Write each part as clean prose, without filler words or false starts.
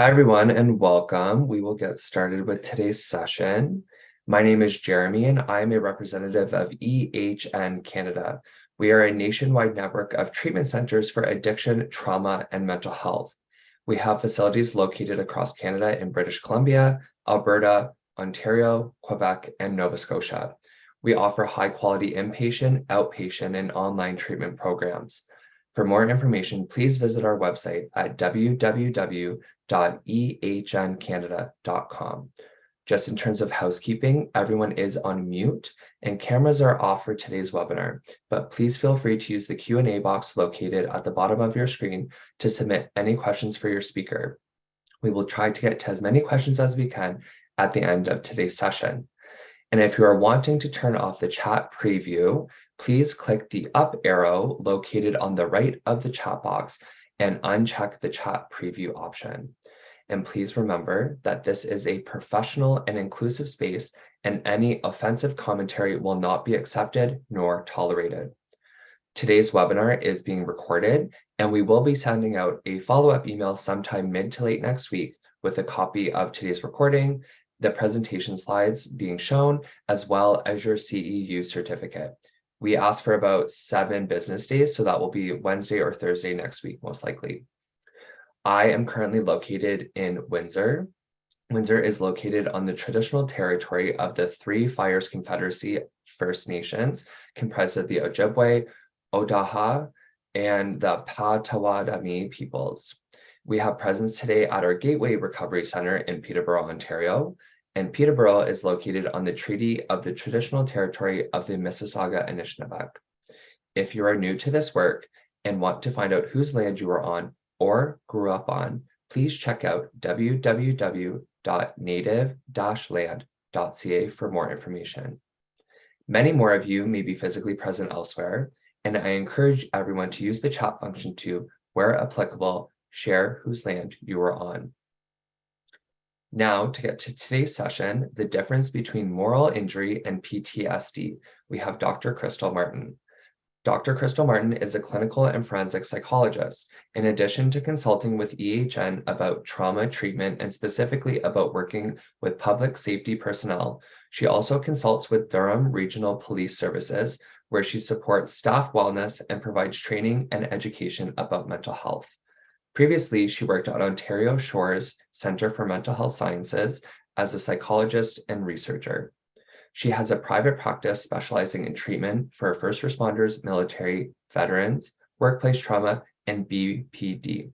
Hi, everyone, and welcome. We will get started with today's session. My name is Jeremy, and I'm a representative of EHN Canada. We are a nationwide network of treatment centers for addiction, trauma, and mental health. We have facilities located across Canada in British Columbia, Alberta, Ontario, Quebec, and Nova Scotia. We offer high-quality inpatient, outpatient, and online treatment programs. For more information, please visit our website at www.ehncanada.com. Just in terms of housekeeping, everyone is on mute and cameras are off for today's webinar, but please feel free to use the Q&A box located at the bottom of your screen to submit any questions for your speaker. We will try to get to as many questions as we can at the end of today's session. And if you are wanting to turn off the chat preview, please click the up arrow located on the right of the chat box and uncheck the chat preview option. And please remember that this is a professional and inclusive space, and any offensive commentary will not be accepted nor tolerated. Today's webinar is being recorded, and we will be sending out a follow-up email sometime mid to late next week with a copy of today's recording, the presentation slides being shown, as well as your CEU certificate. We ask for about 7 business days, so that will be Wednesday or Thursday next week, most likely. I am currently located in Windsor. Windsor is located on the traditional territory of the Three Fires Confederacy First Nations, comprised of the Ojibwe, Odaha, and the Potawatomi peoples. We have presence today at our Gateway Recovery Center in Peterborough, Ontario, and Peterborough is located on the Treaty of the Traditional Territory of the Mississauga Anishinaabe. If you are new to this work and want to find out whose land you are on or grew up on, please check out www.native-land.ca for more information. Many more of you may be physically present elsewhere, and I encourage everyone to use the chat function to, where applicable, share whose land you are on. Now, to get to today's session, the difference between moral injury and PTSD, we have Dr. Krystle Martin. Dr. Krystle Martin is a clinical and forensic psychologist. In addition to consulting with EHN about trauma treatment and specifically about working with public safety personnel, she also consults with Durham Regional Police Services, where she supports staff wellness and provides training and education about mental health. Previously, she worked at Ontario Shores Centre for Mental Health Sciences as a psychologist and researcher. She has a private practice specializing in treatment for first responders, military, veterans, workplace trauma, and BPD.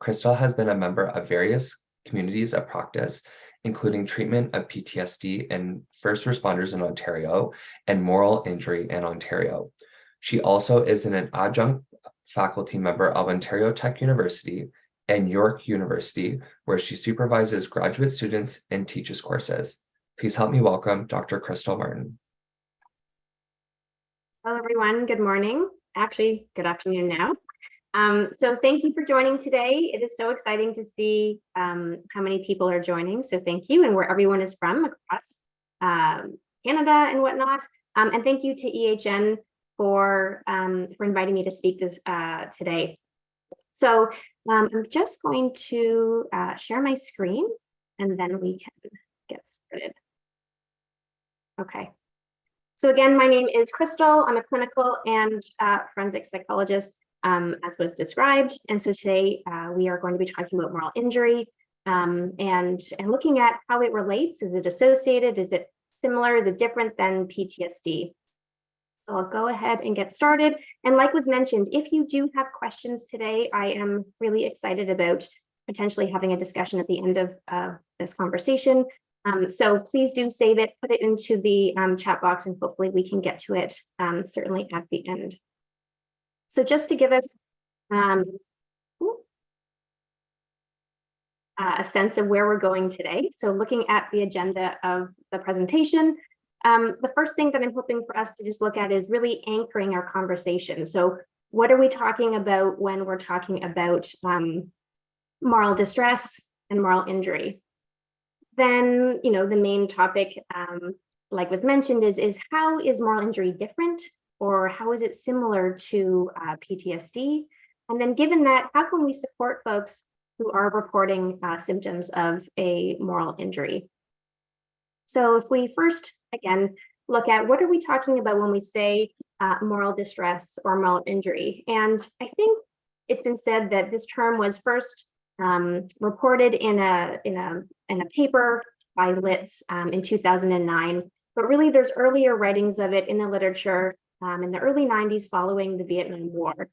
Krystle has been a member of various communities of practice, including treatment of PTSD in first responders in Ontario and moral injury in Ontario. She also is an adjunct faculty member of Ontario Tech University and York University, where she supervises graduate students and teaches courses. Please help me welcome Dr. Krystle Martin. Hello, everyone. Good morning. Actually, good afternoon now. So thank you for joining today. It is so exciting to see how many people are joining. So thank you, and where everyone is from across Canada and whatnot. And thank you to EHN for inviting me to speak today. So I'm just going to share my screen, and then we can get started. Okay. So again, my name is Krystle. I'm a clinical and forensic psychologist, as was described. And so today we are going to be talking about moral injury and looking at how it relates. Is it associated? Is it similar? Is it different than PTSD? So I'll go ahead and get started. And like was mentioned, if you do have questions today, I am really excited about potentially having a discussion at the end of this conversation. So please do save it, put it into the chat box, and hopefully we can get to it certainly at the end. So just to give us a sense of where we're going today. So looking at the agenda of the presentation, the first thing that I'm hoping for us to just look at is really anchoring our conversation. So what are we talking about when we're talking about moral distress and moral injury? Then, the main topic, like was mentioned, is how is moral injury different, or how is it similar to PTSD? And then given that, how can we support folks who are reporting symptoms of a moral injury. So if we first, again, look at what are we talking about when we say moral distress or moral injury? And I think it's been said that this term was first reported in a paper by Litz in 2009, but really there's earlier writings of it in the literature in the early 90s following the Vietnam War.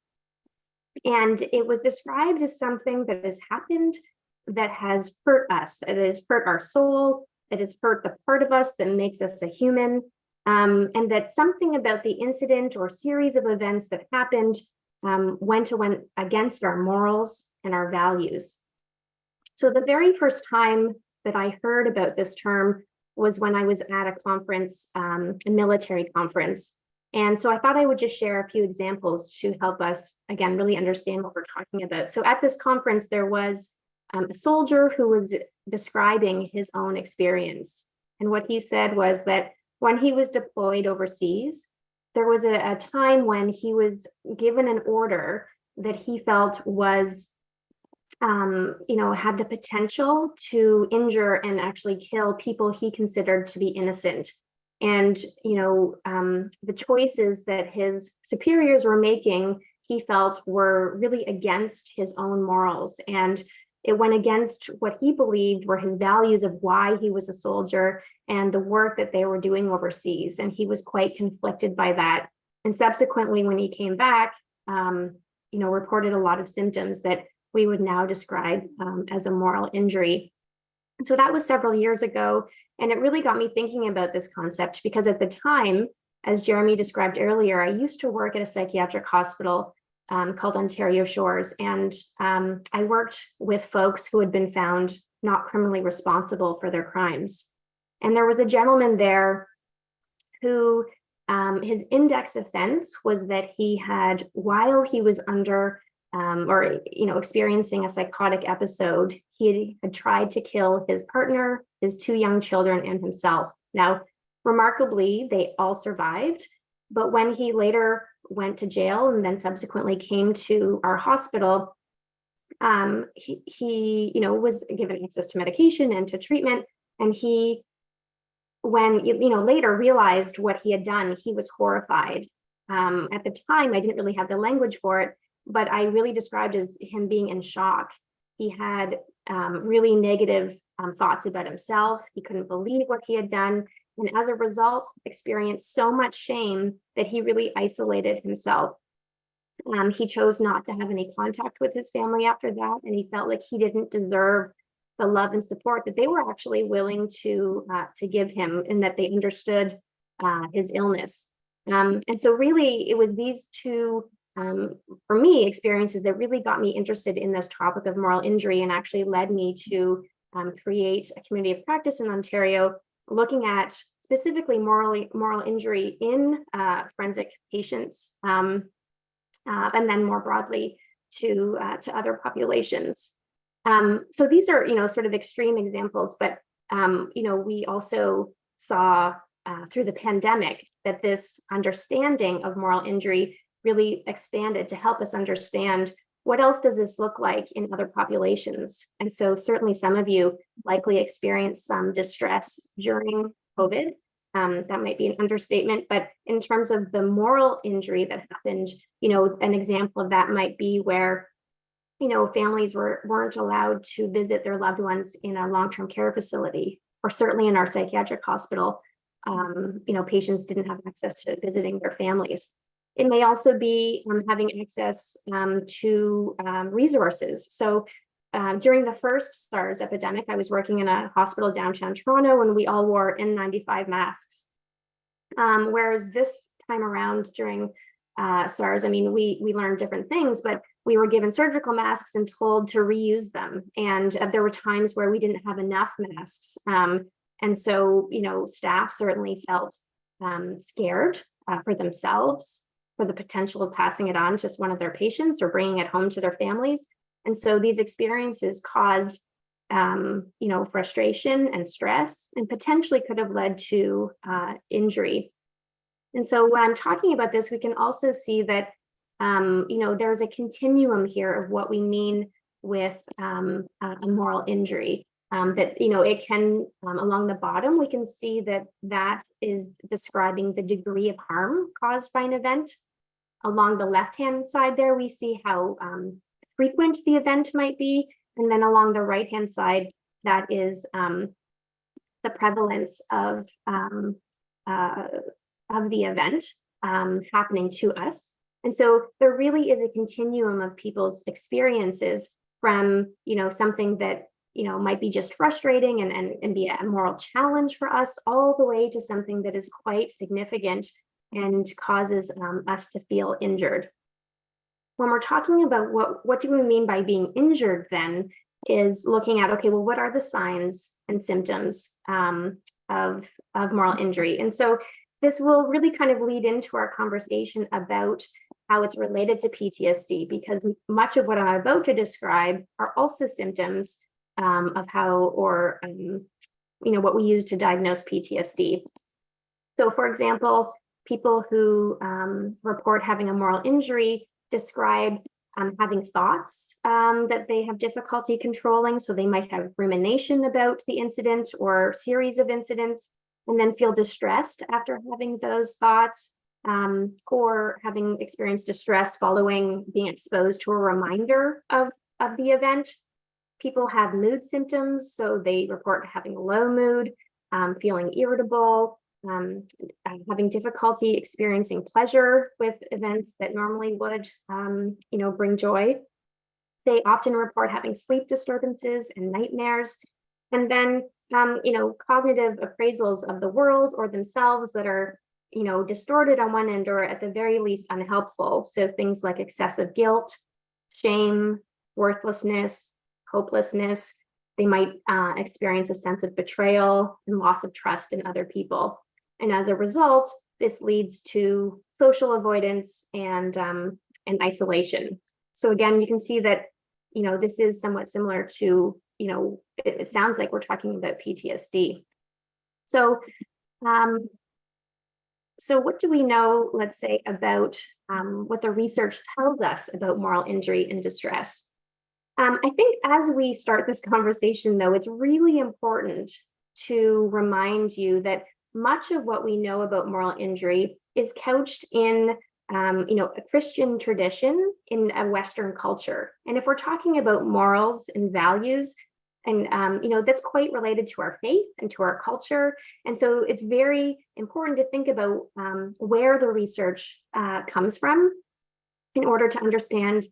And it was described as something that has happened that has hurt us. It has hurt our soul. It has hurt the part of us that makes us a human. And that something about the incident or series of events that happened went against our morals and our values. So the very first time that I heard about this term was when I was at a conference, a military conference. And so I thought I would just share a few examples to help us, again, really understand what we're talking about. So at this conference, there was a soldier who was describing his own experience. And what he said was that when he was deployed overseas, there was a time when he was given an order that he felt was, had the potential to injure and actually kill people he considered to be innocent. And, the choices that his superiors were making, he felt were really against his own morals. And it went against what he believed were his values of why he was a soldier and the work that they were doing overseas. And he was quite conflicted by that. And subsequently, when he came back, reported a lot of symptoms that we would now describe as a moral injury. So that was several years ago. And it really got me thinking about this concept because at the time, as Jeremy described earlier, I used to work at a psychiatric hospital called Ontario Shores. And I worked with folks who had been found not criminally responsible for their crimes. And there was a gentleman there who his index offense was that he had, while he was under experiencing a psychotic episode, he had tried to kill his partner, his 2 young children, and himself. Now, remarkably, they all survived, but when he later went to jail and then subsequently came to our hospital, he was given access to medication and to treatment, and he, when later realized what he had done, he was horrified. At the time, I didn't really have the language for it, but I really described as him being in shock. He had really negative thoughts about himself. He couldn't believe what he had done. And as a result, experienced so much shame that he really isolated himself. He chose not to have any contact with his family after that. And he felt like he didn't deserve the love and support that they were actually willing to give him, and that they understood his illness. And so really, it was these two for me, experiences that really got me interested in this topic of moral injury and actually led me to create a community of practice in Ontario, looking at specifically moral injury in forensic patients, and then more broadly to other populations. So these are, sort of extreme examples, but we also saw through the pandemic that this understanding of moral injury really expanded to help us understand what else does this look like in other populations. And so certainly some of you likely experienced some distress during COVID. That might be an understatement, but in terms of the moral injury that happened, an example of that might be where, families weren't allowed to visit their loved ones in a long-term care facility, or certainly in our psychiatric hospital, patients didn't have access to visiting their families. It may also be having access to resources. So during the first SARS epidemic, I was working in a hospital downtown Toronto, and we all wore N95 masks. Whereas this time around during SARS, we learned different things, but we were given surgical masks and told to reuse them. And there were times where we didn't have enough masks. And so, staff certainly felt scared for themselves, for the potential of passing it on to one of their patients or bringing it home to their families. And so these experiences caused, frustration and stress, and potentially could have led to injury. And so when I'm talking about this, we can also see that, there's a continuum here of what we mean with a moral injury. That, it can, along the bottom, we can see that is describing the degree of harm caused by an event. Along the left-hand side there, we see how frequent the event might be. And then along the right-hand side, that is the prevalence of the event happening to us. And so there really is a continuum of people's experiences from, something that, might be just frustrating and be a moral challenge for us, all the way to something that is quite significant and causes us to feel injured. When we're talking about what do we mean by being injured, then is looking at, okay, well, what are the signs and symptoms of moral injury? And so this will really kind of lead into our conversation about how it's related to PTSD, because much of what I'm about to describe are also symptoms of how, or what we use to diagnose PTSD. So, for example, people who report having a moral injury describe having thoughts that they have difficulty controlling. So they might have rumination about the incident or series of incidents, and then feel distressed after having those thoughts, or having experienced distress following being exposed to a reminder of the event. People have mood symptoms, so they report having a low mood, feeling irritable, having difficulty experiencing pleasure with events that normally would, bring joy. They often report having sleep disturbances and nightmares. And then, cognitive appraisals of the world or themselves that are, distorted on one end, or at the very least unhelpful. So things like excessive guilt, shame, worthlessness, hopelessness. They might experience a sense of betrayal and loss of trust in other people. And as a result, this leads to social avoidance and isolation. So again, you can see that, this is somewhat similar to, it sounds like we're talking about PTSD. So, so what do we know, let's say, about what the research tells us about moral injury and distress? I think as we start this conversation, though, it's really important to remind you that much of what we know about moral injury is couched in, a Christian tradition in a Western culture. And if we're talking about morals and values, and that's quite related to our faith and to our culture. And so it's very important to think about where the research comes from in order to understand,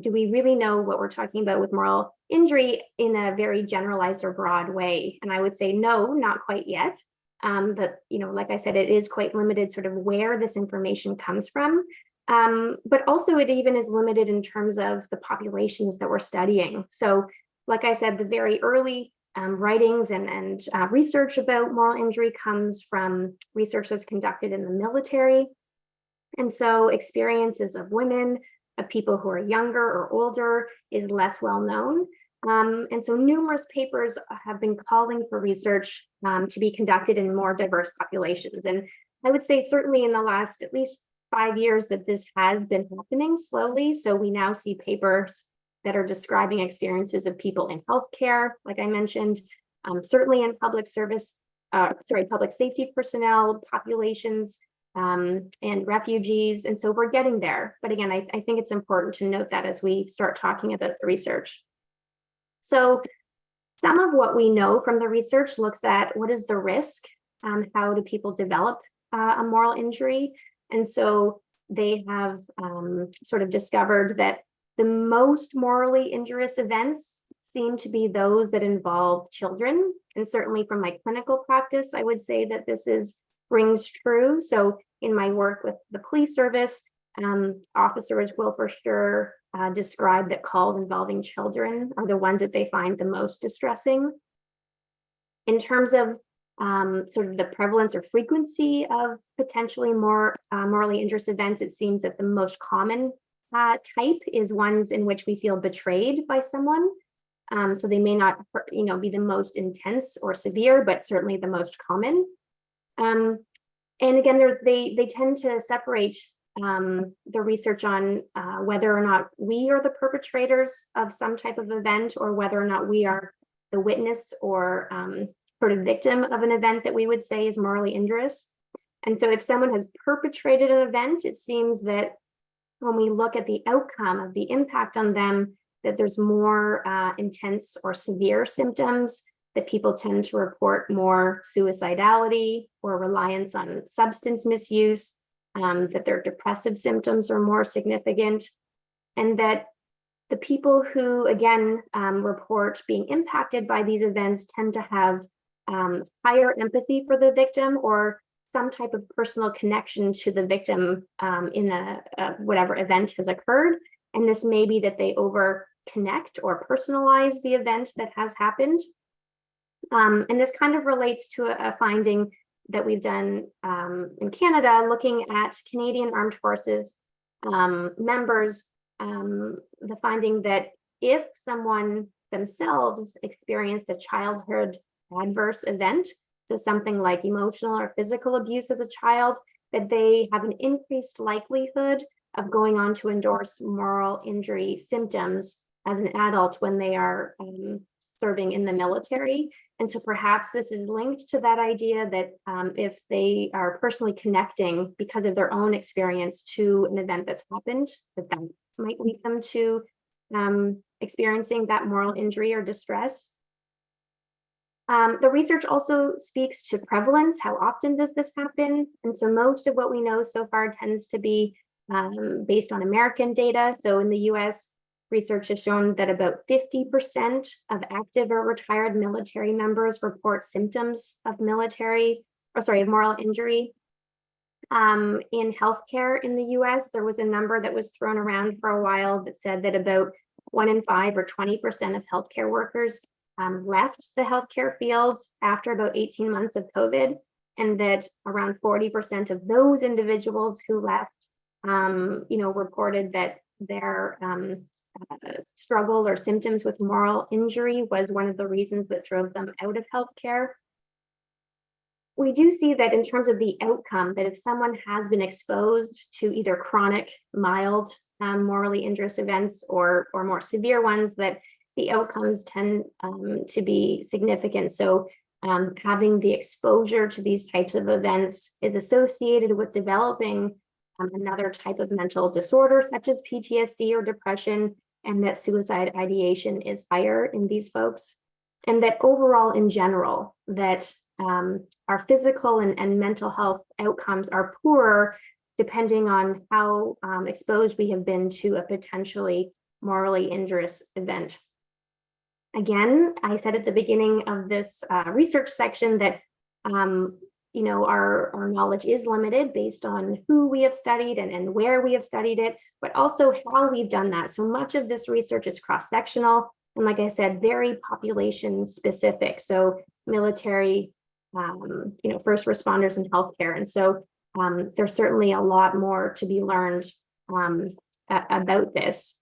do we really know what we're talking about with moral injury in a very generalized or broad way? And I would say no, not quite yet. But, like I said, it is quite limited sort of where this information comes from. But also it even is limited in terms of the populations that we're studying. So like I said, the very early writings and research about moral injury comes from research that's conducted in the military. And so experiences of women, of people who are younger or older, is less well known. And so numerous papers have been calling for research to be conducted in more diverse populations. And I would say certainly in the last at least 5 years that this has been happening slowly. So we now see papers that are describing experiences of people in healthcare, like I mentioned, certainly in public safety personnel, populations, and refugees. And so we're getting there. But again, I think it's important to note that as we start talking about the research. So some of what we know from the research looks at what is the risk, how do people develop a moral injury? And so they have sort of discovered that the most morally injurious events seem to be those that involve children. And certainly from my clinical practice, I would say that this rings true. So in my work with the police service, officers will for sure describe that calls involving children are the ones that they find the most distressing. In terms of sort of the prevalence or frequency of potentially more morally injurious events, it seems that the most common type is ones in which we feel betrayed by someone. So they may not, be the most intense or severe, but certainly the most common. And again, they tend to separate the research on whether or not we are the perpetrators of some type of event, or whether or not we are the witness or sort of victim of an event that we would say is morally injurious. And so if someone has perpetrated an event, it seems that when we look at the outcome of the impact on them, that there's more intense or severe symptoms, that people tend to report more suicidality or reliance on substance misuse, that their depressive symptoms are more significant, and that the people who, again, report being impacted by these events tend to have higher empathy for the victim, or some type of personal connection to the victim in whatever event has occurred. And this may be that they over connect or personalize the event that has happened. And this kind of relates to a finding that we've done in Canada, looking at Canadian Armed Forces members, the finding that if someone themselves experienced a childhood adverse event, so something like emotional or physical abuse as a child, that they have an increased likelihood of going on to endorse moral injury symptoms as an adult when they are serving in the military. And so perhaps this is linked to that idea that if they are personally connecting because of their own experience to an event that's happened, that might lead them to experiencing that moral injury or distress. The research also speaks to prevalence. How often does this happen? And so most of what we know so far tends to be based on American data. So in the US, research has shown that about 50% of active or retired military members report symptoms of moral injury. In healthcare in the US, there was a number that was thrown around for a while that said that about 1 in 5 or 20% of healthcare workers left the healthcare field after about 18 months of COVID, and that around 40% of those individuals who left, reported that their struggle or symptoms with moral injury was one of the reasons that drove them out of healthcare. We do see that in terms of the outcome, that if someone has been exposed to either chronic, mild, morally injurious events or more severe ones, that the outcomes tend to be significant. So having the exposure to these types of events is associated with developing another type of mental disorder, such as PTSD or depression, and that suicide ideation is higher in these folks. And that overall, in general, that our physical and mental health outcomes are poorer depending on how exposed we have been to a potentially morally injurious event. Again, I said at the beginning of this research section that our knowledge is limited based on who we have studied and where we have studied it, but also how we've done that. So much of this research is cross-sectional, and like I said, very population specific. So military, first responders and healthcare. And so there's certainly a lot more to be learned about this.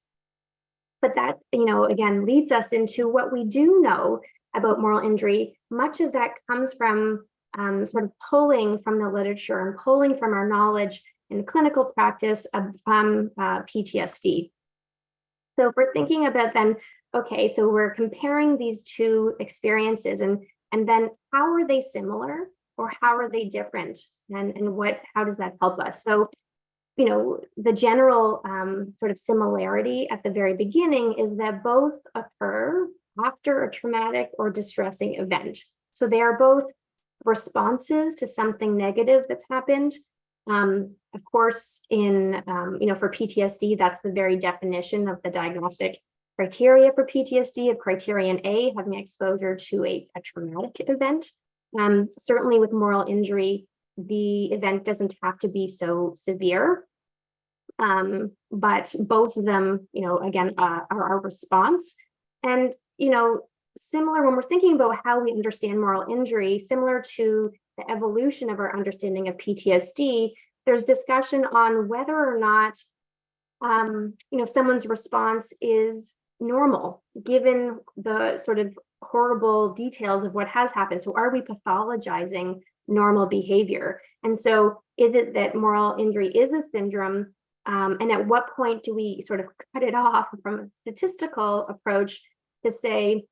But that, again, leads us into what we do know about moral injury. Much of that comes from sort of pulling from the literature and pulling from our knowledge in clinical practice from PTSD. So if we're thinking about then, okay, so we're comparing these two experiences, and then how are they similar or how are they different, and how does that help us? So the general sort of similarity at the very beginning is that both occur after a traumatic or distressing event. So they are both responses to something negative that's happened. Of course, for PTSD, that's the very definition of the diagnostic criteria for PTSD, of criterion A, having exposure to a traumatic event. Certainly with moral injury, the event doesn't have to be so severe. But both of them, again, are our response. And, similar when we're thinking about how we understand moral injury, similar to the evolution of our understanding of PTSD, there's discussion on whether or not, someone's response is normal, given the sort of horrible details of what has happened. So are we pathologizing normal behavior. And so is it that moral injury is a syndrome? And at what point do we sort of cut it off from a statistical approach to say,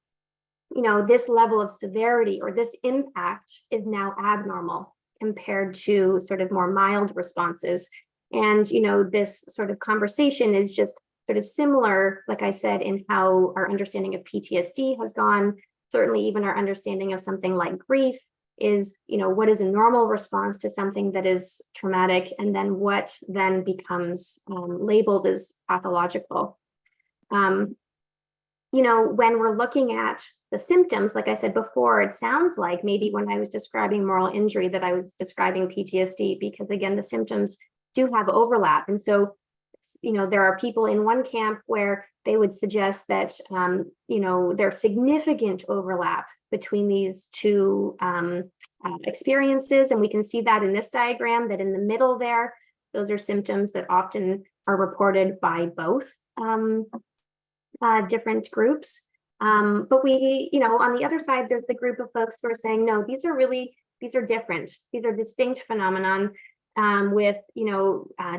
this level of severity or this impact is now abnormal compared to sort of more mild responses? And, this sort of conversation is just sort of similar, like I said, in how our understanding of PTSD has gone. Certainly even our understanding of something like grief is, what is a normal response to something that is traumatic, and then what then becomes labeled as pathological. When we're looking at the symptoms, like I said before, it sounds like maybe when I was describing moral injury that I was describing PTSD, because again, the symptoms do have overlap. And so, there are people in one camp where they would suggest that, there's significant overlap between these two experiences. And we can see that in this diagram, that in the middle there, those are symptoms that often are reported by both different groups. But we, on the other side, there's the group of folks who are saying, no, these are different. These are distinct phenomenon with,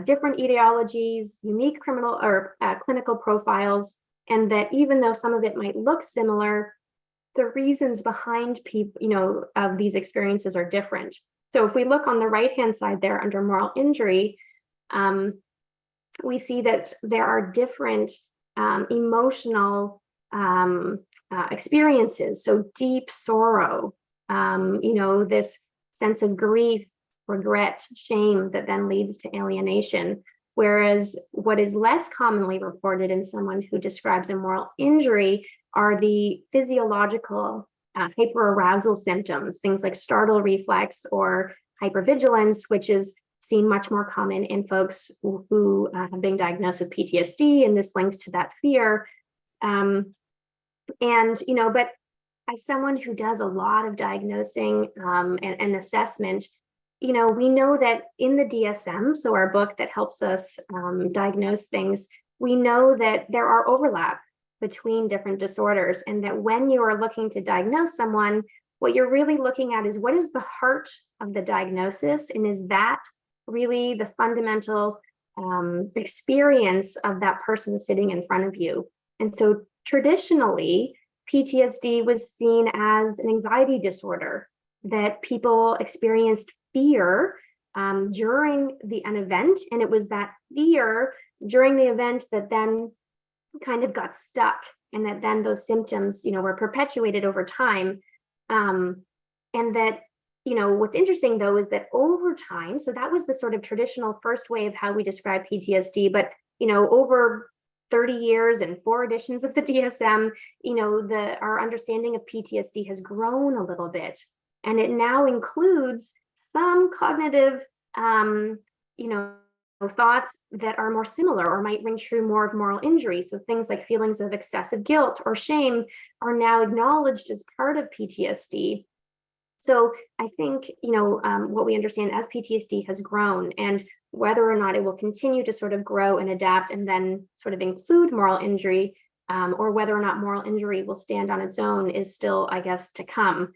different ideologies, unique criminal or clinical profiles, and that even though some of it might look similar, the reasons behind people, of these experiences are different. So if we look on the right-hand side there under moral injury, we see that there are different emotional experiences. So deep sorrow, this sense of grief, regret, shame that then leads to alienation. Whereas what is less commonly reported in someone who describes a moral injury are the physiological hyperarousal symptoms, things like startle reflex or hypervigilance, which is seen much more common in folks who have been diagnosed with PTSD, and this links to that fear. But as someone who does a lot of diagnosing and assessment, we know that in the DSM, so our book that helps us diagnose things, we know that there are overlap between different disorders, and that when you are looking to diagnose someone, what you're really looking at is what is the heart of the diagnosis, and is that really the fundamental experience of that person sitting in front of you. And so traditionally, PTSD was seen as an anxiety disorder, that people experienced fear during an event, and it was that fear during the event that then kind of got stuck, and that then those symptoms, were perpetuated over time. And that, what's interesting though is that over time, so that was the sort of traditional first way of how we describe PTSD, but over 30 years and 4 editions of the DSM, our understanding of PTSD has grown a little bit, and it now includes some cognitive, thoughts that are more similar or might ring true more of moral injury. So things like feelings of excessive guilt or shame are now acknowledged as part of PTSD. So I think, what we understand as PTSD has grown, and whether or not it will continue to sort of grow and adapt and then sort of include moral injury, or whether or not moral injury will stand on its own is still, I guess, to come.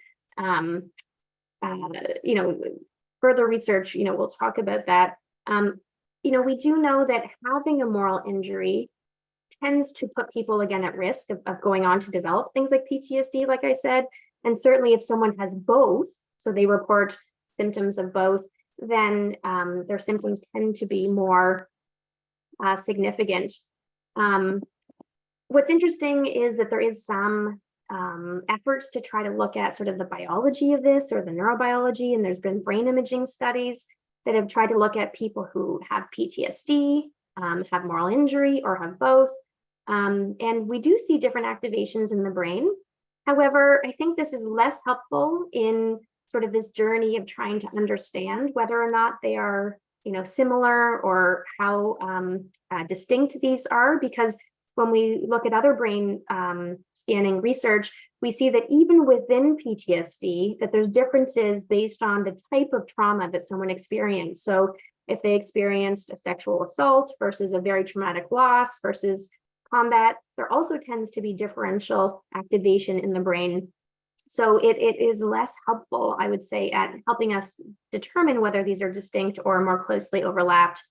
Further research, we'll talk about that. We do know that having a moral injury tends to put people again at risk of going on to develop things like PTSD, like I said. And certainly if someone has both, so they report symptoms of both, then their symptoms tend to be more significant. What's interesting is that there is some efforts to try to look at sort of the biology of this, or the neurobiology, and there's been brain imaging studies that have tried to look at people who have PTSD, have moral injury, or have both. And we do see different activations in the brain. However, I think this is less helpful in sort of this journey of trying to understand whether or not they are, similar, or how distinct these are, because when we look at other brain scanning research, we see that even within PTSD, that there's differences based on the type of trauma that someone experienced. So if they experienced a sexual assault versus a very traumatic loss versus combat, there also tends to be differential activation in the brain. So it is less helpful, I would say, at helping us determine whether these are distinct or more closely overlapped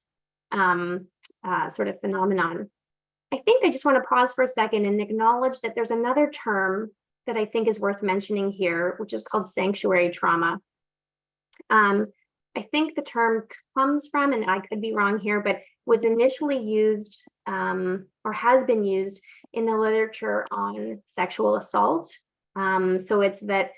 sort of phenomenon. I think I just want to pause for a second and acknowledge that there's another term that I think is worth mentioning here, which is called sanctuary trauma. I think the term comes from, and I could be wrong here, but was initially used or has been used in the literature on sexual assault. So it's that,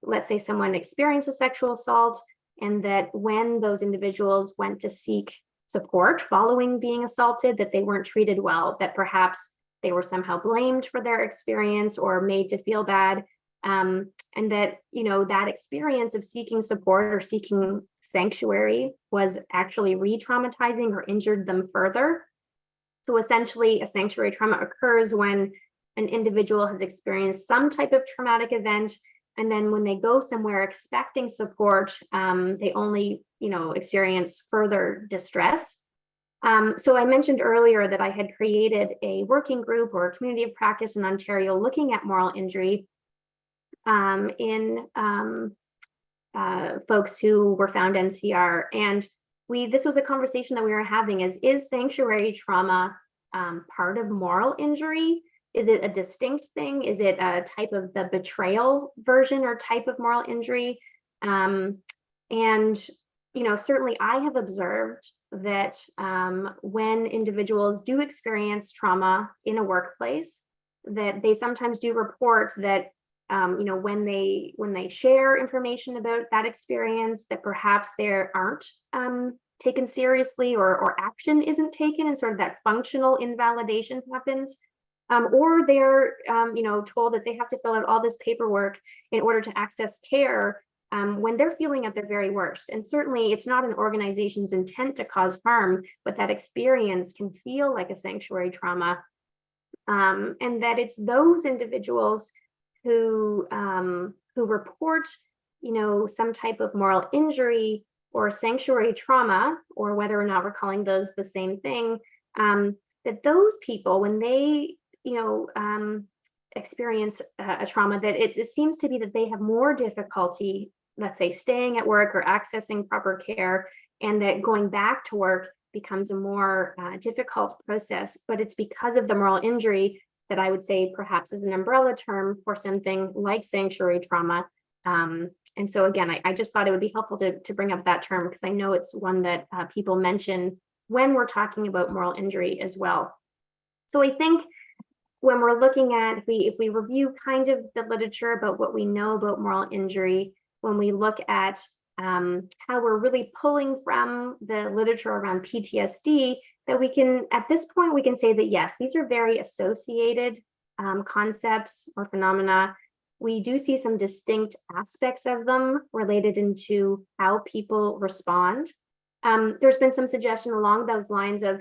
let's say someone experienced a sexual assault, and that when those individuals went to seek support following being assaulted, that they weren't treated well, that perhaps they were somehow blamed for their experience or made to feel bad. And that, that experience of seeking support or seeking sanctuary was actually re-traumatizing or injured them further. So essentially, a sanctuary trauma occurs when an individual has experienced some type of traumatic event, and then when they go somewhere expecting support, they only, experience further distress. So I mentioned earlier that I had created a working group or a community of practice in Ontario looking at moral injury in folks who were found NCR. And this was a conversation that we were having is sanctuary trauma part of moral injury? Is it a distinct thing? Is it a type of the betrayal version or type of moral injury? And, certainly I have observed that when individuals do experience trauma in a workplace, that they sometimes do report that when they share information about that experience, that perhaps they aren't taken seriously or action isn't taken, and sort of that functional invalidation happens. Or they're told that they have to fill out all this paperwork in order to access care when they're feeling at their very worst. And certainly it's not an organization's intent to cause harm, but that experience can feel like a sanctuary trauma. And that it's those individuals who report, some type of moral injury or sanctuary trauma, or whether or not we're calling those the same thing, that those people, when they, experience a trauma, that it seems to be that they have more difficulty, let's say, staying at work or accessing proper care, and that going back to work becomes a more difficult process. But it's because of the moral injury that I would say perhaps is an umbrella term for something like sanctuary trauma. And so again, I just thought it would be helpful to bring up that term, because I know it's one that people mention when we're talking about moral injury as well. So I think when we're looking at, if we review kind of the literature about what we know about moral injury, when we look at how we're really pulling from the literature around PTSD, that we can, at this point, we can say that yes, these are very associated concepts or phenomena. We do see some distinct aspects of them related into how people respond. There's been some suggestion along those lines of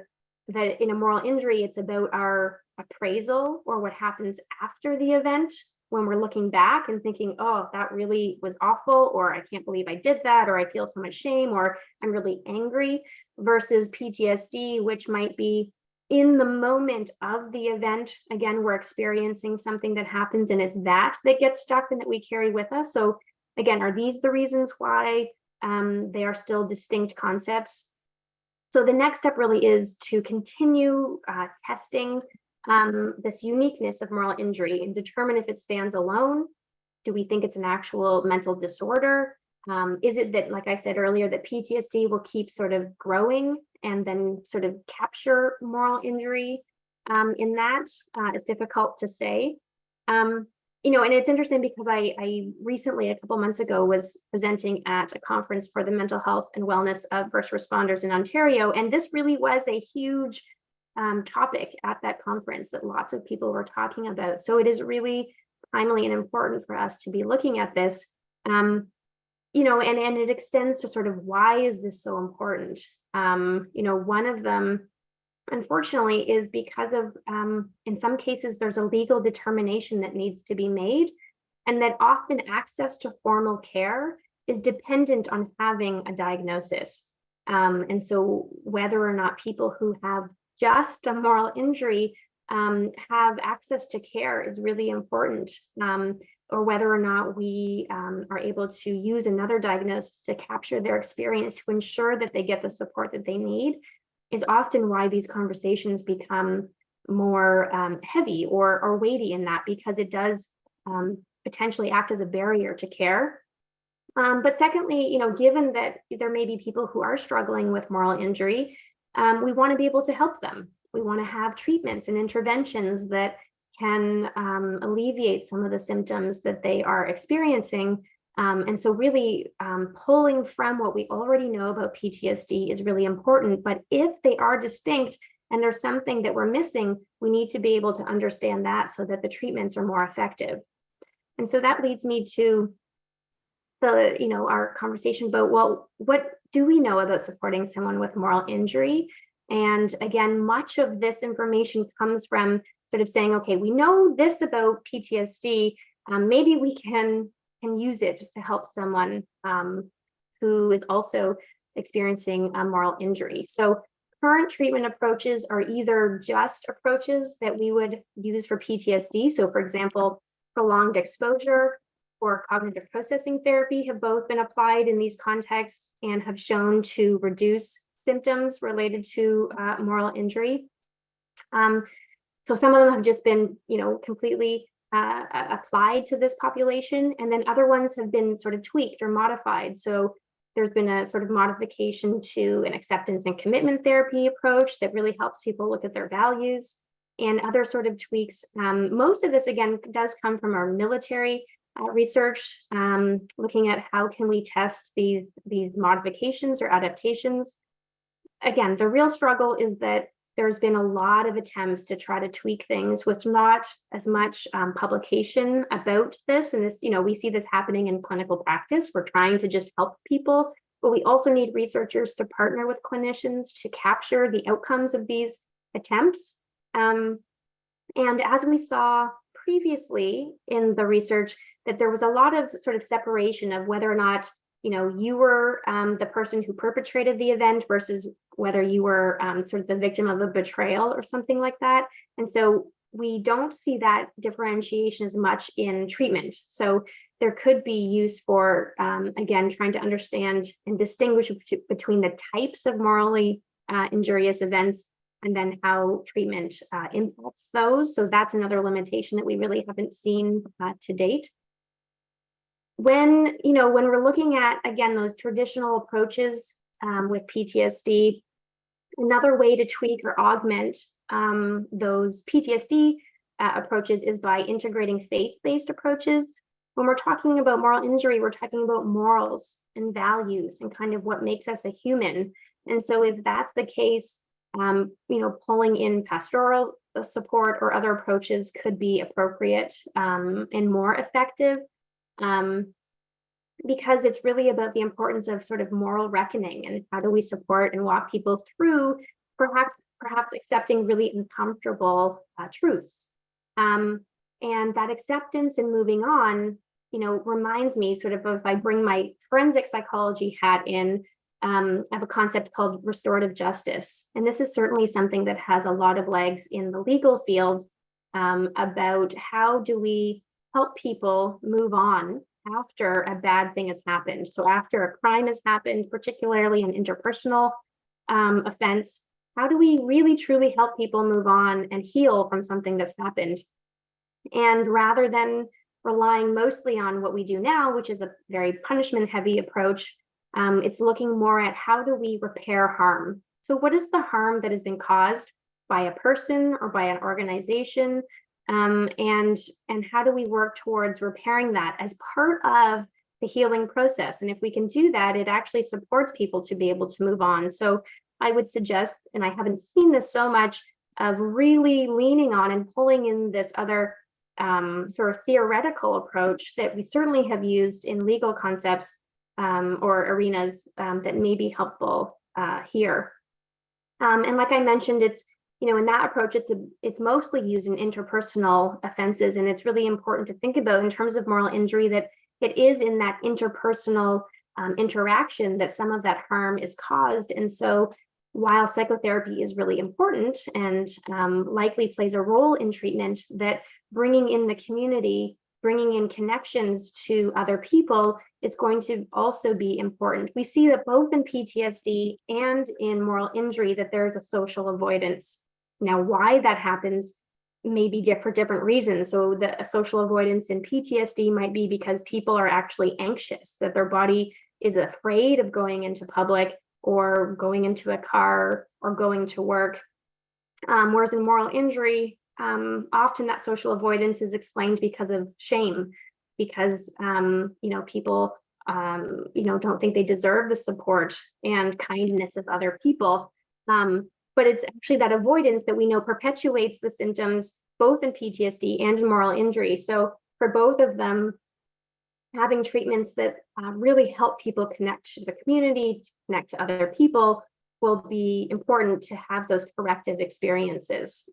that in a moral injury, it's about our appraisal or what happens after the event, when we're looking back and thinking, oh, that really was awful, or I can't believe I did that, or I feel so much shame, or I'm really angry, versus PTSD, which might be in the moment of the event. Again, we're experiencing something that happens, and it's that gets stuck and that we carry with us. So again, are these the reasons why they are still distinct concepts? So the next step really is to continue testing this uniqueness of moral injury and determine if it stands alone. Do we think it's an actual mental disorder? Is it that, like I said earlier, that PTSD will keep sort of growing and then sort of capture moral injury in that? It's difficult to say. And it's interesting because I recently, a couple months ago, was presenting at a conference for the mental health and wellness of first responders in Ontario. And this really was a huge topic at that conference that lots of people were talking about. So it is really timely and important for us to be looking at this. And it extends to sort of, why is this so important? One of them, unfortunately, is because of, in some cases, there's a legal determination that needs to be made, and that often access to formal care is dependent on having a diagnosis. And so whether or not people who have just a moral injury have access to care is really important. or whether or not we are able to use another diagnosis to capture their experience to ensure that they get the support that they need, is often why these conversations become more heavy or weighty in that, because it does potentially act as a barrier to care. But secondly, given that there may be people who are struggling with moral injury, we want to be able to help them. We want to have treatments and interventions that can alleviate some of the symptoms that they are experiencing. And so really pulling from what we already know about PTSD is really important. But if they are distinct and there's something that we're missing, we need to be able to understand that so that the treatments are more effective. And so that leads me to our conversation about, well, what do we know about supporting someone with moral injury? And again, much of this information comes from sort of saying, okay, we know this about PTSD, maybe we can use it to help someone who is also experiencing a moral injury. So current treatment approaches are either just approaches that we would use for PTSD. So for example, prolonged exposure or cognitive processing therapy have both been applied in these contexts and have shown to reduce symptoms related to moral injury. So some of them have just been, completely applied to this population, and then other ones have been sort of tweaked or modified. So there's been a sort of modification to an acceptance and commitment therapy approach that really helps people look at their values, and other sort of tweaks. Most of this, again, does come from our military research, looking at how can we test these modifications or adaptations. Again, the real struggle is that there's been a lot of attempts to try to tweak things with not as much publication about this. And this, we see this happening in clinical practice. We're trying to just help people, but we also need researchers to partner with clinicians to capture the outcomes of these attempts. And as we saw previously in the research, that there was a lot of sort of separation of whether or not you were the person who perpetrated the event versus whether you were sort of the victim of a betrayal or something like that. And so we don't see that differentiation as much in treatment. So there could be use for, again, trying to understand and distinguish between the types of morally injurious events and then how treatment impacts those. So that's another limitation that we really haven't seen to date. When we're looking at, again, those traditional approaches with PTSD, another way to tweak or augment those PTSD approaches is by integrating faith-based approaches. When we're talking about moral injury, we're talking about morals and values and kind of what makes us a human. And so if that's the case, pulling in pastoral support or other approaches could be appropriate and more effective. Because it's really about the importance of sort of moral reckoning and how do we support and walk people through perhaps accepting really uncomfortable truths. And that acceptance and moving on, reminds me sort of if I bring my forensic psychology hat in, I have a concept called restorative justice. And this is certainly something that has a lot of legs in the legal field about how do we help people move on after a bad thing has happened. So after a crime has happened, particularly an interpersonal offense, how do we really truly help people move on and heal from something that's happened? And rather than relying mostly on what we do now, which is a very punishment heavy approach, it's looking more at how do we repair harm? So what is the harm that has been caused by a person or by an organization? And how do we work towards repairing that as part of the healing process? And if we can do that, it actually supports people to be able to move on. So I would suggest, and I haven't seen this so much, of really leaning on and pulling in this other sort of theoretical approach that we certainly have used in legal concepts or arenas that may be helpful here. And like I mentioned, it's in that approach, it's mostly used in interpersonal offenses, and it's really important to think about in terms of moral injury that it is in that interpersonal interaction that some of that harm is caused. And so while psychotherapy is really important and likely plays a role in treatment, that bringing in the community bringing in connections to other people is going to also be important. We see that both in PTSD and in moral injury that there's a social avoidance. Now, why that happens may be for different reasons. So the social avoidance in PTSD might be because people are actually anxious, that their body is afraid of going into public or going into a car or going to work. Whereas in moral injury, often that social avoidance is explained because of shame, because people don't think they deserve the support and kindness of other people. But it's actually that avoidance that we know perpetuates the symptoms both in PTSD and in moral injury. So for both of them, having treatments that really help people connect to the community, connect to other people, will be important to have those corrective experiences.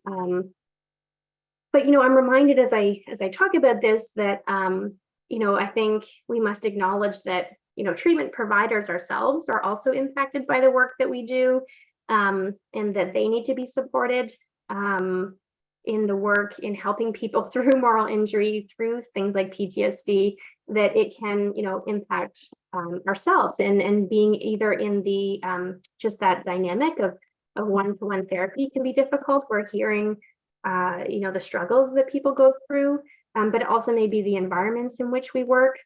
But I'm reminded as I talk about this that I think we must acknowledge that treatment providers ourselves are also impacted by the work that we do, and that they need to be supported in the work in helping people through moral injury, through things like PTSD, that it can impact ourselves, and being either in the just that dynamic of one-to-one therapy can be difficult. We're hearing the struggles that people go through, but it also may be the environments in which we work.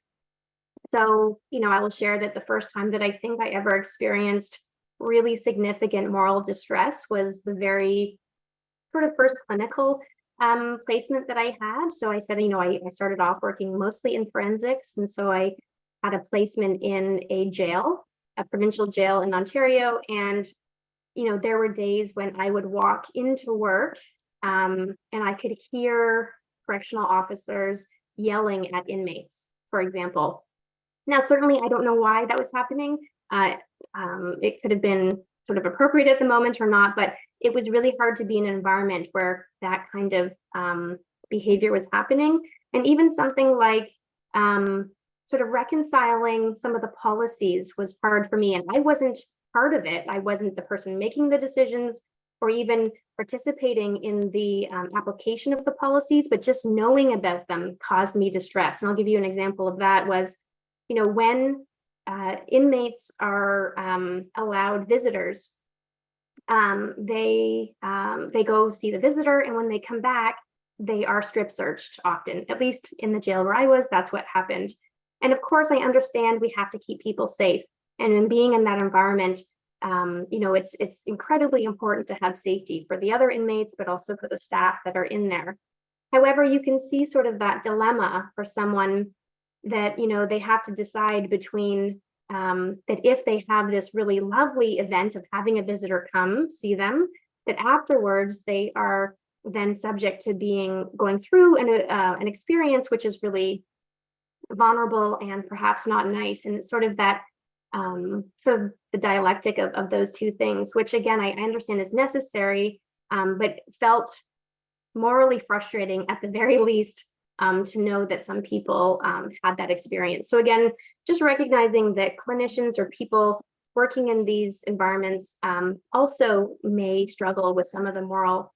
So, I will share that the first time that I think I ever experienced really significant moral distress was the very sort of first clinical placement that I had. So I said, I started off working mostly in forensics. And so I had a placement in a jail, a provincial jail in Ontario. And, there were days when I would walk into work and I could hear correctional officers yelling at inmates, for example. Now, certainly, I don't know why that was happening. It could have been sort of appropriate at the moment or not, but it was really hard to be in an environment where that kind of behavior was happening. And even something like sort of reconciling some of the policies was hard for me. And I wasn't part of it. I wasn't the person making the decisions or even participating in the application of the policies, but just knowing about them caused me distress. And I'll give you an example of that was, when inmates are allowed visitors, they go see the visitor, and when they come back, they are strip searched often. At least in the jail where I was, that's what happened. And of course, I understand we have to keep people safe. And in being in that environment, it's incredibly important to have safety for the other inmates, but also for the staff that are in there. However, you can see sort of that dilemma for someone that, they have to decide between that if they have this really lovely event of having a visitor come see them, that afterwards they are then subject to going through an experience which is really vulnerable and perhaps not nice. And it's sort of that sort of the dialectic of those two things, which again, I understand is necessary, but felt morally frustrating at the very least, to know that some people had that experience. So again, just recognizing that clinicians or people working in these environments also may struggle with some of the moral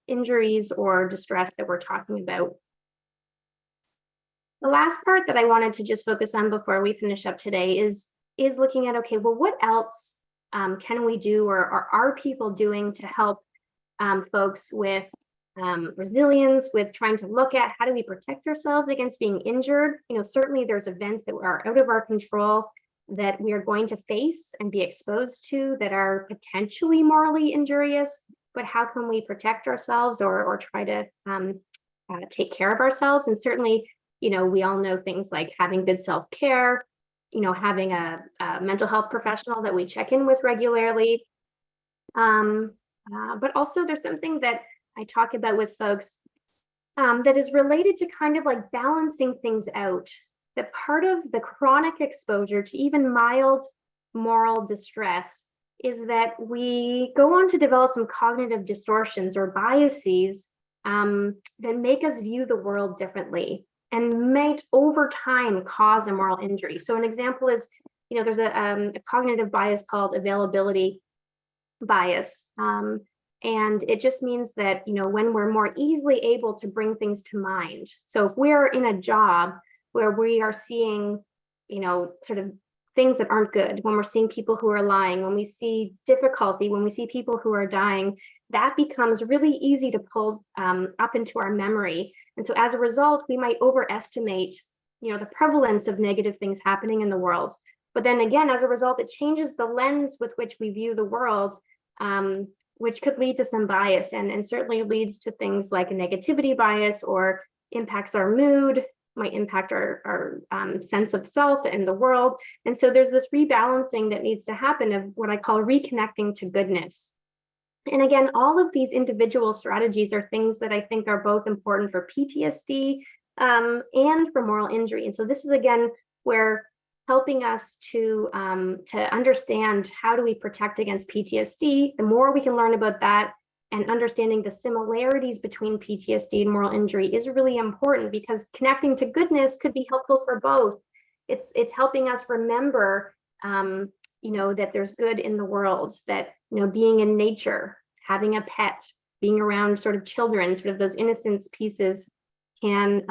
injuries or distress that we're talking about. The last part that I wanted to just focus on before we finish up today is looking at, okay, well, what else can we do or are people doing to help folks with resilience, with trying to look at how do we protect ourselves against being injured? Certainly there's events that are out of our control that we are going to face and be exposed to that are potentially morally injurious, but how can we protect ourselves or try to take care of ourselves? And certainly, we all know things like having good self-care, having a mental health professional that we check in with regularly. But also there's something that I talk about with folks that is related to kind of like balancing things out. That part of the chronic exposure to even mild moral distress is that we go on to develop some cognitive distortions or biases that make us view the world differently and might over time cause a moral injury. So an example is, there's a cognitive bias called availability bias. And it just means that, when we're more easily able to bring things to mind. So if we're in a job where we are seeing, sort of things that aren't good, when we're seeing people who are lying, when we see difficulty, when we see people who are dying, that becomes really easy to pull up into our memory. And so as a result, we might overestimate, the prevalence of negative things happening in the world. But then again, as a result, it changes the lens with which we view the world, which could lead to some bias, and certainly leads to things like a negativity bias, or impacts our mood, might impact our sense of self and the world. And so there's this rebalancing that needs to happen of what I call reconnecting to goodness. And again, all of these individual strategies are things that I think are both important for PTSD and for moral injury. And so this is, again, where helping us to understand how do we protect against PTSD, the more we can learn about that, and understanding the similarities between PTSD and moral injury is really important, because connecting to goodness could be helpful for both. It's helping us remember, that there's good in the world, that, being in nature, having a pet, being around sort of children, sort of those innocence pieces can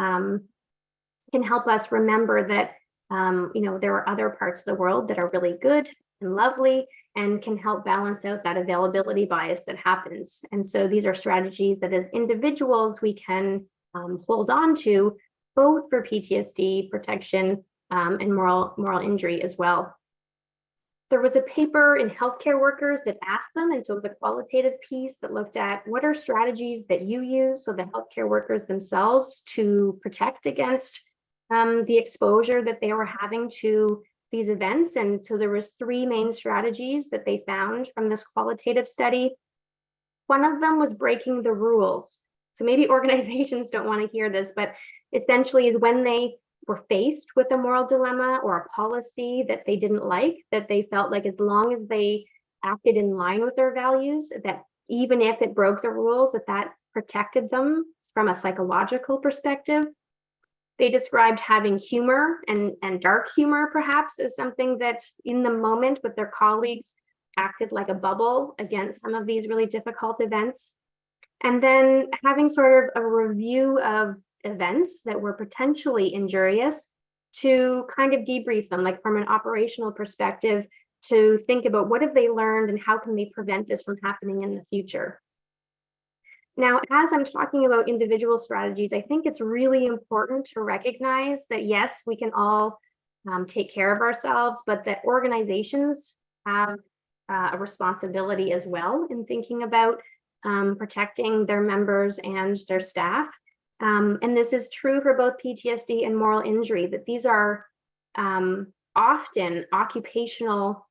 help us remember that, there are other parts of the world that are really good and lovely, and can help balance out that availability bias that happens. And so these are strategies that as individuals we can hold on to, both for PTSD protection and moral injury as well. There was a paper in healthcare workers that asked them, and so it was a qualitative piece that looked at what are strategies that you use, so the healthcare workers themselves, to protect against the exposure that they were having to these events. And so there was 3 main strategies that they found from this qualitative study. One of them was breaking the rules. So maybe organizations don't want to hear this, but essentially is when they were faced with a moral dilemma or a policy that they didn't like, that they felt like as long as they acted in line with their values, that even if it broke the rules, that protected them from a psychological perspective. They described having humor and dark humor, perhaps, as something that in the moment with their colleagues acted like a bubble against some of these really difficult events. And then having sort of a review of events that were potentially injurious, to kind of debrief them, like from an operational perspective, to think about what have they learned and how can they prevent this from happening in the future. Now, as I'm talking about individual strategies, I think it's really important to recognize that, yes, we can all take care of ourselves, but that organizations have a responsibility as well in thinking about protecting their members and their staff. And this is true for both PTSD and moral injury, that these are often occupational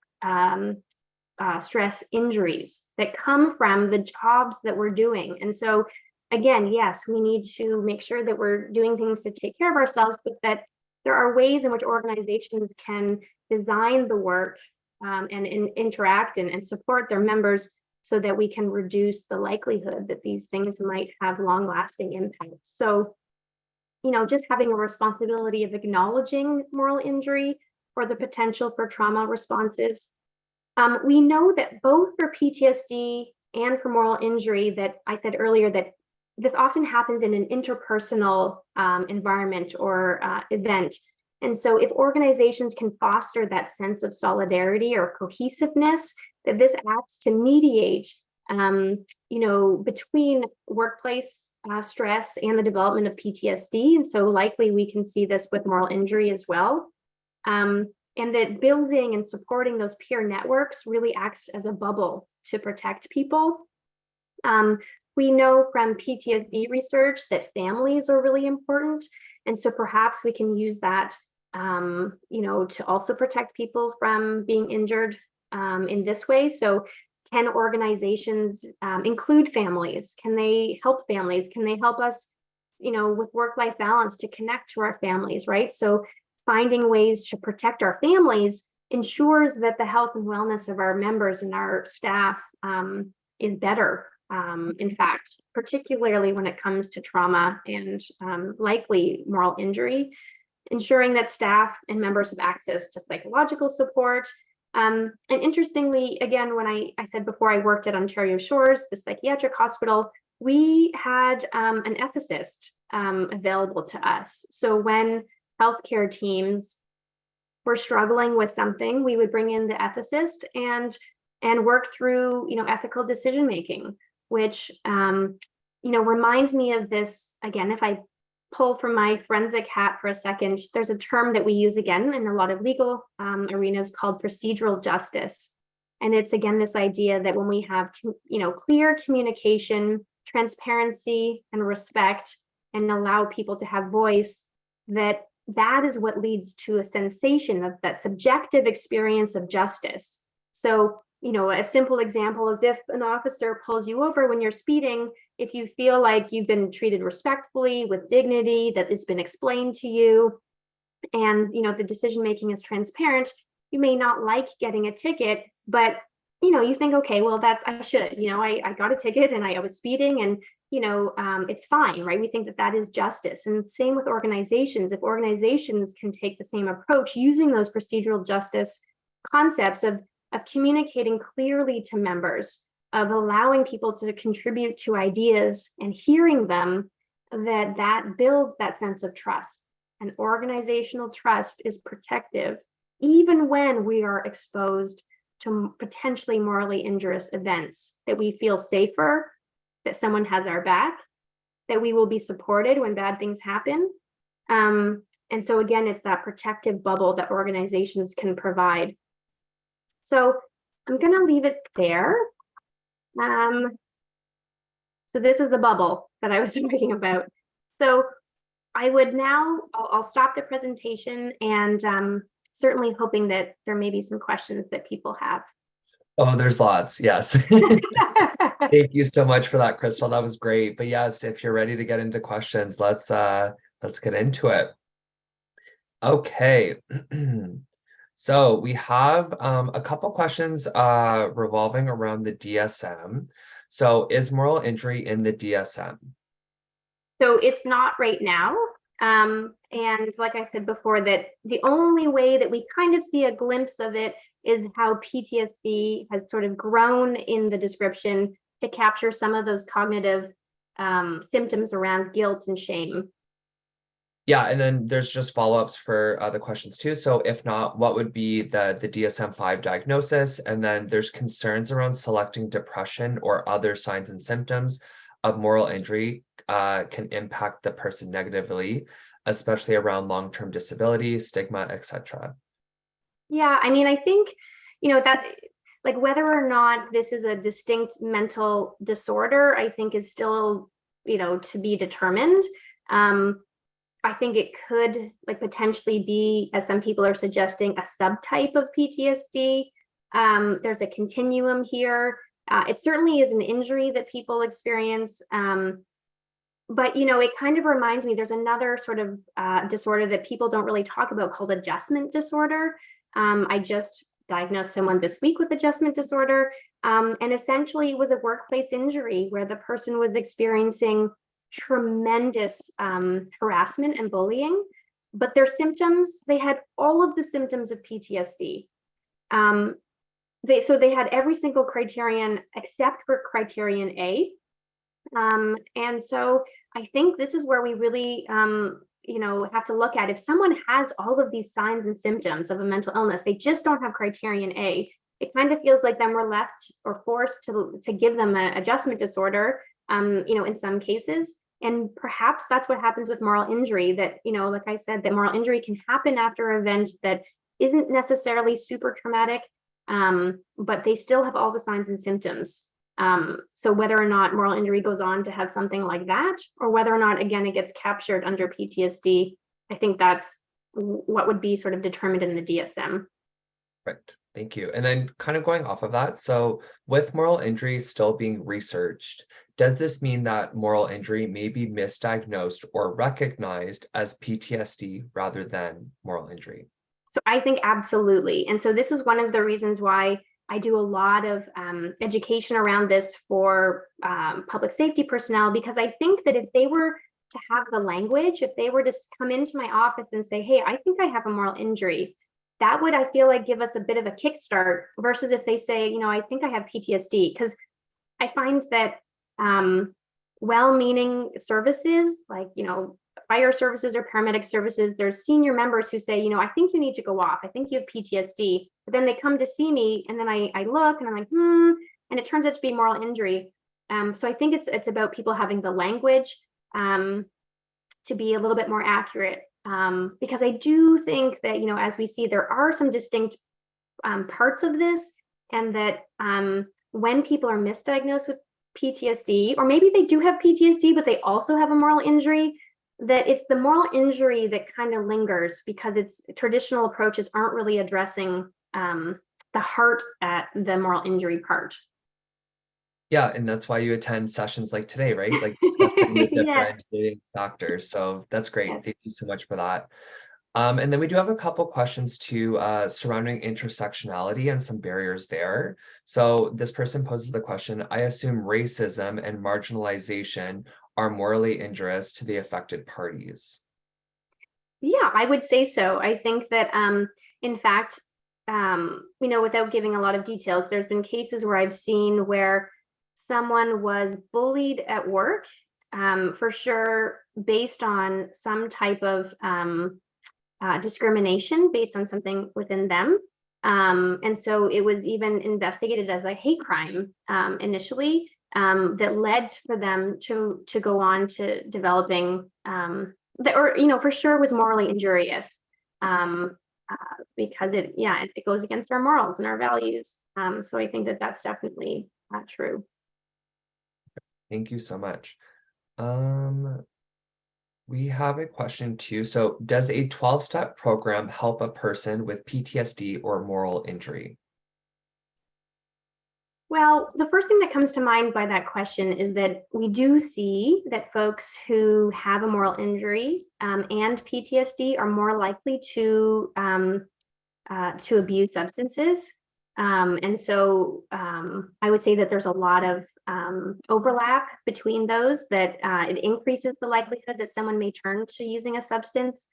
stress injuries that come from the jobs that we're doing. And so again, yes, we need to make sure that we're doing things to take care of ourselves, but that there are ways in which organizations can design the work and interact and support their members, so that we can reduce the likelihood that these things might have long-lasting impacts. So, just having a responsibility of acknowledging moral injury or the potential for trauma responses. We know that both for PTSD and for moral injury, that I said earlier, that this often happens in an interpersonal environment or event. And so if organizations can foster that sense of solidarity or cohesiveness, that this acts to mediate, between workplace stress and the development of PTSD. And so likely we can see this with moral injury as well. And that building and supporting those peer networks really acts as a bubble to protect people. We know from PTSD research that families are really important. And so perhaps we can use that, to also protect people from being injured in this way. So can organizations include families? Can they help families? Can they help us, with work-life balance, to connect to our families, right? So finding ways to protect our families ensures that the health and wellness of our members and our staff is better. In fact, particularly when it comes to trauma and likely moral injury, ensuring that staff and members have access to psychological support, And interestingly, again, when I said before I worked at Ontario Shores, the psychiatric hospital, we had an ethicist available to us. So when healthcare teams were struggling with something, we would bring in the ethicist and work through, ethical decision making, which reminds me of this. Again, if I pull from my forensic hat for a second, there's a term that we use again in a lot of legal arenas called procedural justice. And it's again this idea that when we have clear communication, transparency, and respect, and allow people to have voice, that is what leads to a sensation of that subjective experience of justice. So, a simple example is if an officer pulls you over when you're speeding, if you feel like you've been treated respectfully with dignity, that it's been explained to you, and the decision making is transparent, you may not like getting a ticket, but you think, okay, well, I should, I got a ticket and I was speeding, and it's fine, right? We think that is justice. And same with organizations. If organizations can take the same approach using those procedural justice concepts of communicating clearly to members, of allowing people to contribute to ideas and hearing them, that builds that sense of trust. And organizational trust is protective, even when we are exposed to potentially morally injurious events, that we feel safer, that someone has our back, that we will be supported when bad things happen. And so again, it's that protective bubble that organizations can provide. So I'm going to leave it there. So this is the bubble that I was talking about. So I would now, I'll stop the presentation, and certainly hoping that there may be some questions that people have. Oh, there's lots. Yes. Thank you so much for that, Krystle. That was great. But yes, if you're ready to get into questions, let's get into it. Okay. So we have a couple questions revolving around the DSM. So is moral injury in the DSM? So it's not right now. And like I said before, that the only way that we kind of see a glimpse of it is how PTSD has sort of grown in the description to capture some of those cognitive symptoms around guilt and shame. Yeah, and then there's just follow-ups for the questions too. So if not, what would be the DSM-5 diagnosis? And then there's concerns around selecting depression or other signs and symptoms of moral injury can impact the person negatively, especially around long-term disability, stigma, etc. Yeah, I mean, I think, that like whether or not this is a distinct mental disorder, I think is still, to be determined. I think it could potentially be, as some people are suggesting, a subtype of PTSD. There's a continuum here. It certainly is an injury that people experience. But, it kind of reminds me, there's another sort of disorder that people don't really talk about called adjustment disorder. I just diagnosed someone this week with adjustment disorder. And essentially it was a workplace injury where the person was experiencing tremendous harassment and bullying, but their symptoms, they had all of the symptoms of PTSD. They had every single criterion except for criterion A. And so I think this is where we really have to look at, if someone has all of these signs and symptoms of a mental illness, they just don't have criterion A, it kind of feels like then we're left or forced to give them an adjustment disorder, in some cases. And perhaps that's what happens with moral injury, that, like I said, that moral injury can happen after an event that isn't necessarily super traumatic, but they still have all the signs and symptoms. So whether or not moral injury goes on to have something like that, or whether or not, again, it gets captured under PTSD, I think that's what would be sort of determined in the DSM. Right. Thank you. And then kind of going off of that, so with moral injury still being researched, does this mean that moral injury may be misdiagnosed or recognized as PTSD rather than moral injury? So I think absolutely. And so this is one of the reasons why I do a lot of education around this for public safety personnel, because I think that if they were to have the language, if they were to come into my office and say, hey, I think I have a moral injury, that would, I feel like, give us a bit of a kickstart versus if they say, I think I have PTSD, because I find that well-meaning services like, fire services or paramedic services, there's senior members who say, I think you need to go off. I think you have PTSD. But then they come to see me and then I look and I'm like, and it turns out to be moral injury. So I think it's about people having the language to be a little bit more accurate. Because I do think that, as we see, there are some distinct parts of this, and that when people are misdiagnosed with PTSD, or maybe they do have PTSD, but they also have a moral injury, that it's the moral injury that kind of lingers because it's traditional approaches aren't really addressing the heart at the moral injury part. Yeah, and that's why you attend sessions like today, right? Like discussing the Yes. differentiating factors. So that's great. Yes. Thank you so much for that. And then we do have a couple questions too surrounding intersectionality and some barriers there. So this person poses the question, I assume racism and marginalization are morally injurious to the affected parties. Yeah, I would say so. I think that, in fact, without giving a lot of details, there's been cases where I've seen where someone was bullied at work, for sure, based on some type of discrimination based on something within them. And so it was even investigated as a hate crime initially, that led for them to go on to developing for sure was morally injurious, because it goes against our morals and our values. So I think that that's definitely true. Thank you so much. We have a question too. So does a 12-step program help a person with PTSD or moral injury? Well, the first thing that comes to mind by that question is that we do see that folks who have a moral injury and PTSD are more likely to abuse substances. And so I would say that there's a lot of overlap between those, that it increases the likelihood that someone may turn to using a substance.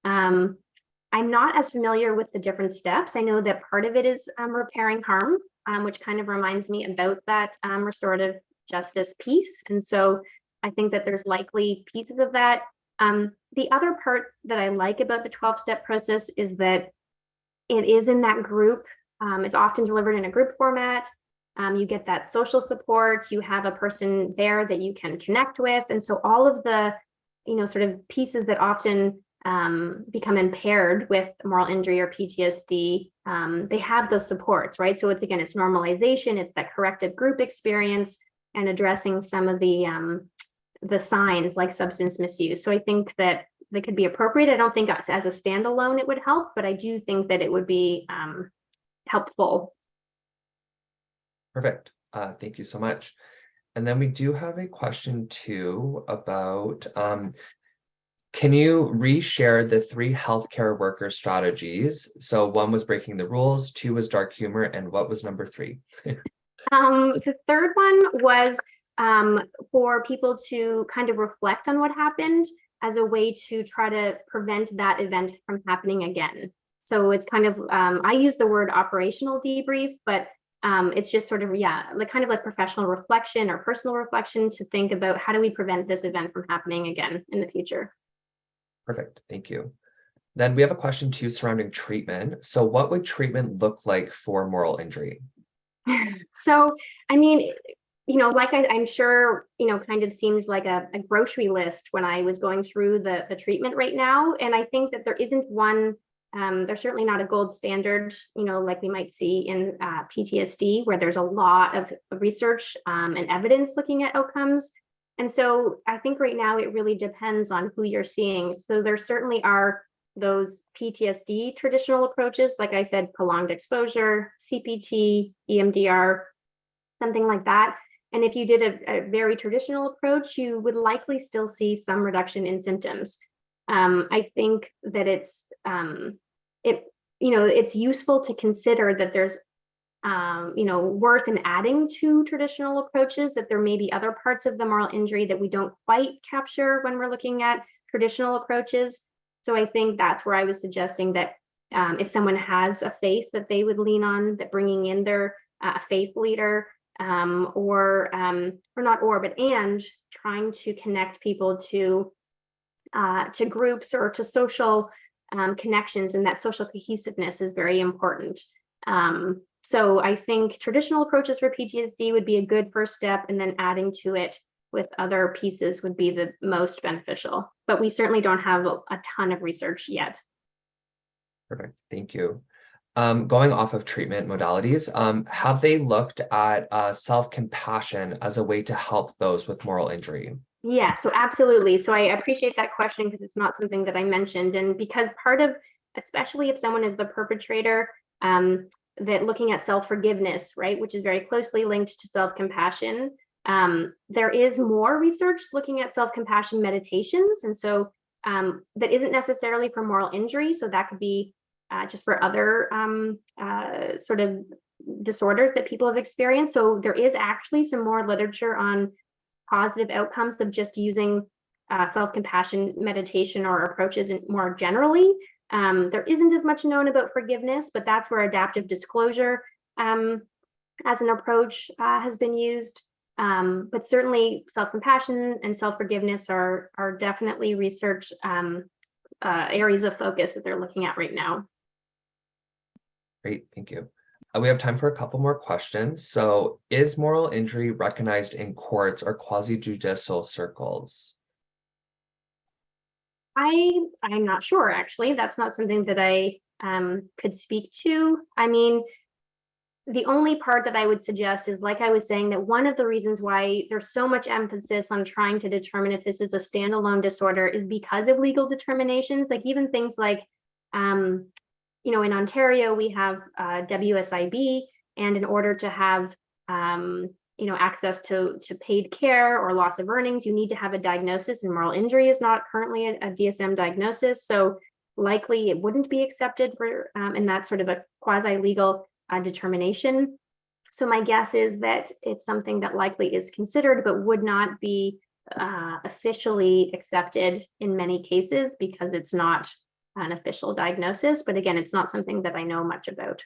I'm not as familiar with the different steps. I know that part of it is repairing harm, which kind of reminds me about that restorative justice piece. And so I think that there's likely pieces of that. The other part that I like about the 12-step process is that it is in that group. It's often delivered in a group format. You get that social support. You have a person there that you can connect with. And so all of the, sort of pieces that often become impaired with moral injury or PTSD, they have those supports, right? So it's normalization, it's that corrective group experience, and addressing some of the signs like substance misuse. So I think that they could be appropriate. I don't think as a standalone it would help, but I do think that it would be helpful. Perfect. Thank you so much. And then we do have a question too about, can you reshare the 3 healthcare worker strategies? So 1 was breaking the rules, 2 was dark humor, and what was number 3? The third one was for people to kind of reflect on what happened as a way to try to prevent that event from happening again. So it's kind of, I use the word operational debrief, but it's just sort of, like professional reflection or personal reflection to think about how do we prevent this event from happening again in the future. Perfect. Thank you. Then we have a question too surrounding treatment. So what would treatment look like for moral injury? So, I mean, I'm sure, kind of seems like a grocery list when I was going through the treatment right now. And I think that there isn't one, there's certainly not a gold standard, like we might see in PTSD, where there's a lot of research and evidence looking at outcomes. And so I think right now it really depends on who you're seeing. So there certainly are those PTSD traditional approaches, like I said, prolonged exposure, CPT, EMDR, something like that. And if you did a very traditional approach, you would likely still see some reduction in symptoms. I think that it's useful to consider that there's worth in adding to traditional approaches, that there may be other parts of the moral injury that we don't quite capture when we're looking at traditional approaches. So I think that's where I was suggesting that if someone has a faith that they would lean on, that bringing in their faith leader, or not or, but and trying to connect people to groups or to social connections, and that social cohesiveness is very important. So I think traditional approaches for PTSD would be a good first step, and then adding to it with other pieces would be the most beneficial. But we certainly don't have a ton of research yet. Perfect. Thank you. Going off of treatment modalities, have they looked at self-compassion as a way to help those with moral injury? Yeah, so absolutely. So I appreciate that question because it's not something that I mentioned. And because part of, especially if someone is the perpetrator, that looking at self-forgiveness, right, which is very closely linked to self-compassion, there is more research looking at self-compassion meditations. And so that isn't necessarily for moral injury. So that could be just for other sort of disorders that people have experienced. So there is actually some more literature on positive outcomes of just using self-compassion meditation or approaches more generally. There isn't as much known about forgiveness, but that's where adaptive disclosure as an approach has been used. But certainly self-compassion and self-forgiveness are definitely research areas of focus that they're looking at right now. Great, thank you. We have time for a couple more questions. So, is moral injury recognized in courts or quasi-judicial circles? I'm not sure, actually. That's not something that I could speak to. I mean, the only part that I would suggest is, like I was saying, that one of the reasons why there's so much emphasis on trying to determine if this is a standalone disorder is because of legal determinations. Like even things like, in Ontario, we have WSIB, and in order to have, access to paid care or loss of earnings, you need to have a diagnosis, and moral injury is not currently a DSM diagnosis. So likely it wouldn't be accepted for, and that's sort of a quasi-legal determination. So my guess is that it's something that likely is considered, but would not be officially accepted in many cases because it's not an official diagnosis. But again, it's not something that I know much about.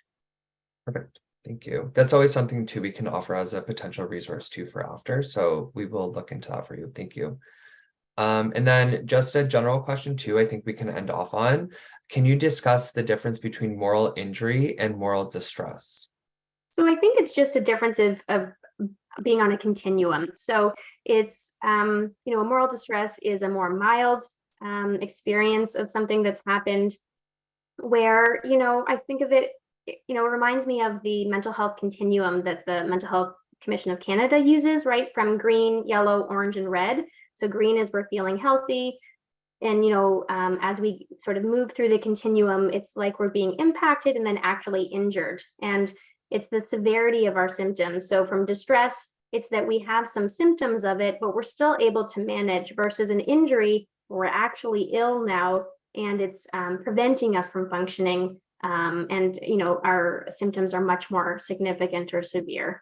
Perfect. Thank you. That's always something too we can offer as a potential resource too for after. So we will look into that for you. Thank you. And then just a general question too, I think we can end off on. Can you discuss the difference between moral injury and moral distress? So I think it's just a difference of being on a continuum. So it's, a moral distress is a more mild experience of something that's happened where, I think of it, it reminds me of the mental health continuum that the Mental Health Commission of Canada uses, right? From green, yellow, orange, and red. So green is we're feeling healthy. And, as we sort of move through the continuum, it's like we're being impacted and then actually injured. And it's the severity of our symptoms. So from distress, it's that we have some symptoms of it, but we're still able to manage, versus an injury where we're actually ill now and it's preventing us from functioning. And, our symptoms are much more significant or severe.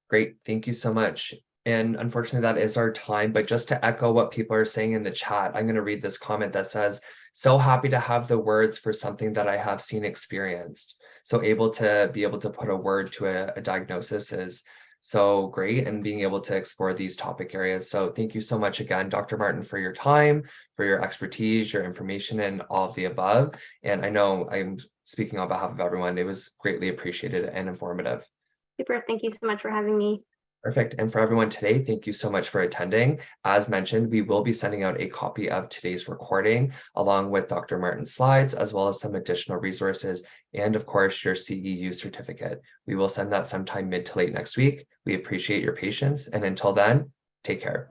Great. Thank you so much. And unfortunately, that is our time. But just to echo what people are saying in the chat, I'm going to read this comment that says, so happy to have the words for something that I have seen experienced. So able to put a word to a diagnosis is so great, and being able to explore these topic areas. So thank you so much again, Dr. Martin, for your time, for your expertise, your information, and all of the above. And I know I'm speaking on behalf of everyone. It was greatly appreciated and informative. Super. Thank you so much for having me. Perfect. And for everyone today, thank you so much for attending. As mentioned, we will be sending out a copy of today's recording along with Dr. Martin's slides, as well as some additional resources, and of course, your CEU certificate. We will send that sometime mid to late next week. We appreciate your patience. And until then, take care.